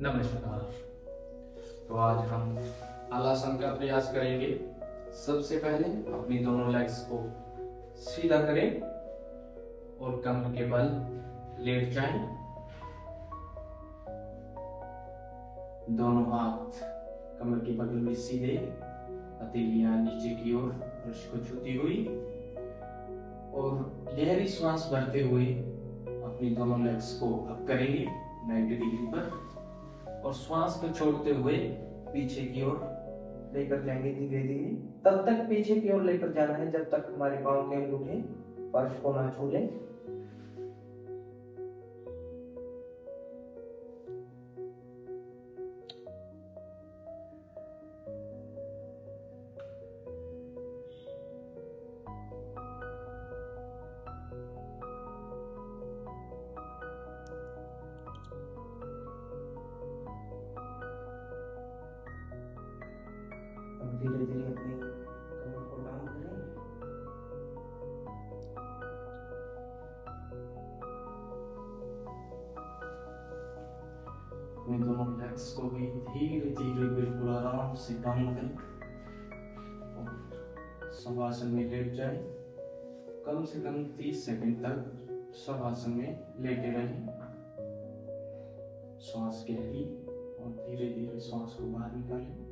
नमस्कार। तो आज हम हलासन का प्रयास करेंगे। सबसे पहले अपनी दोनों लेग्स को सीधा करें और कमर के बल लेट जाएं। दोनों हाथ कमर के बगल में सीधे, हथेलियां नीचे की ओर फर्श को छूती हुई, और गहरी श्वास भरते हुए अपनी दोनों लेग्स को अप करेंगे 90 डिग्री पर, और श्वास को छोड़ते हुए पीछे की ओर लेकर जाएंगे धीरे धीरे। तब तक पीछे की ओर लेकर जाना है जब तक हमारे पांव के अंगूठे फर्श को ना छू लें। धीरे धीरे अपनी कमर को डाउन करें। अपने दोनों लेग्स को भी धीरे धीरे बिल्कुल आराम से डाउन करें और शवासन में लेट जाएं। कम से कम 30 सेकंड तक शवासन में लेटे रहें। श्वास गहरी और धीरे धीरे श्वास को बाहर निकालें।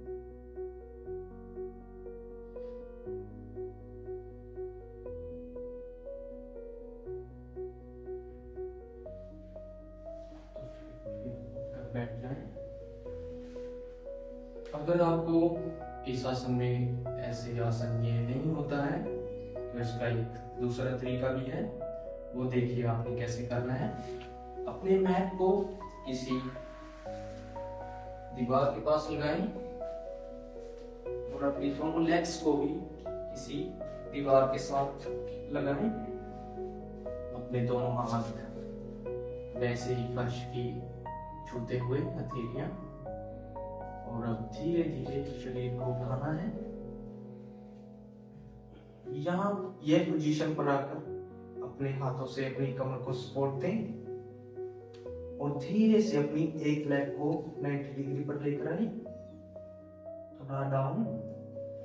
बैठ जाएं। अगर आपको इस आसन में ऐसे आसन ये नहीं होता है तो इसका एक दूसरा तरीका भी है, वो देखिए आपने कैसे करना है। अपने मैट को किसी दीवार के पास लगाएं और अपनी दोनों लेग्स को भी किसी दीवार के साथ लगाएं। अपने दोनों हाथ वैसे ही फर्श की छूते हुए हथेलियां, और अब धीरे धीरे शरीर को उठाना है। यहाँ यह पोजीशन पर आकर अपने हाथों से अपनी कमर को सपोर्ट दें और धीरे से अपनी एक लेग को 90 डिग्री पर लेकर आए, थोड़ा डाउन,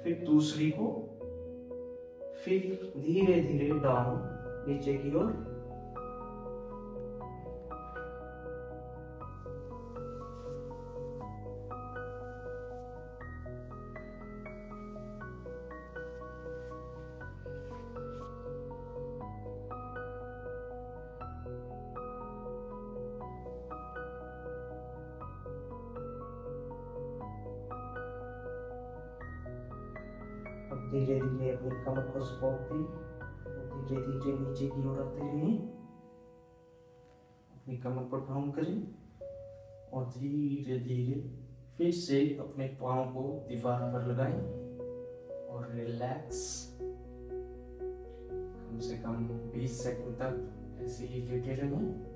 फिर दूसरी को, फिर धीरे धीरे डाउन नीचे की ओर। धीरे धीरे अपनी कमर को सपोर्ट दें और धीरे धीरे नीचे की ओर आते रहें। अपनी कमर को डाउन करें और धीरे धीरे फिर से अपने पाँव को दीवार पर लगाएं और रिलैक्स। कम से कम 20 सेकंड तक ऐसे ही लेटे रहें।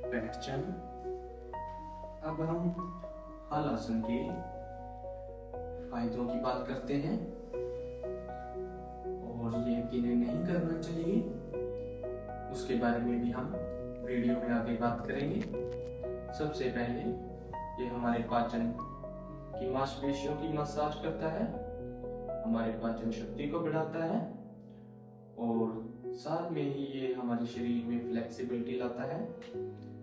बैठ जाएं। अब हम हलासन के फायदों की बात करते हैं, और ये यकीन नहीं करना चाहिए, उसके बारे में भी हम वीडियो में आगे बात करेंगे। सबसे पहले ये हमारे पाचन की मांसपेशियों की मसाज करता है, हमारे पाचन शक्ति को बढ़ाता है, और साथ में ही ये हमारे शरीर में फ्लेक्सिबिलिटी लाता है,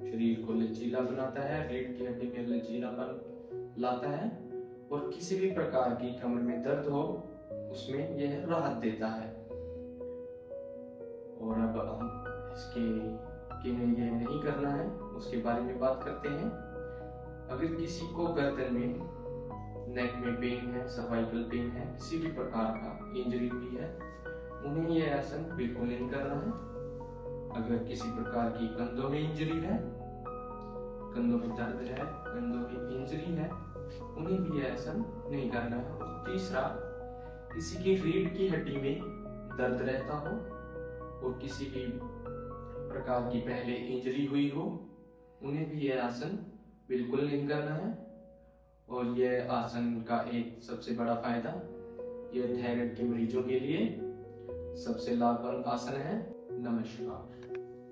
शरीर को लचीला बनाता है, रीढ़ की हड्डी में लचीलापन लाता है, और किसी भी प्रकार की कमर में दर्द हो उसमें यह राहत देता है। और अब हम इसके किन्हें यह नहीं करना है उसके बारे में बात करते हैं। अगर किसी को गर्दन में, नेक में पेन है, सर्वाइकल पेन है, किसी भी प्रकार का इंजरी हुई है, उन्हें यह आसन बिल्कुल नहीं करना है। अगर किसी प्रकार की कंधों में इंजरी है, कंधों में दर्द है, कंधों में इंजरी है, उन्हें भी यह आसन नहीं करना है। और तीसरा, किसी की रीढ़ की हड्डी में दर्द रहता हो और किसी भी प्रकार की पहले इंजरी हुई हो उन्हें भी यह आसन बिल्कुल नहीं करना है। और यह आसन का एक सबसे बड़ा फायदा, यह थायराइड के मरीजों के लिए सबसे लाभप्रद आसन है। नमस्कार।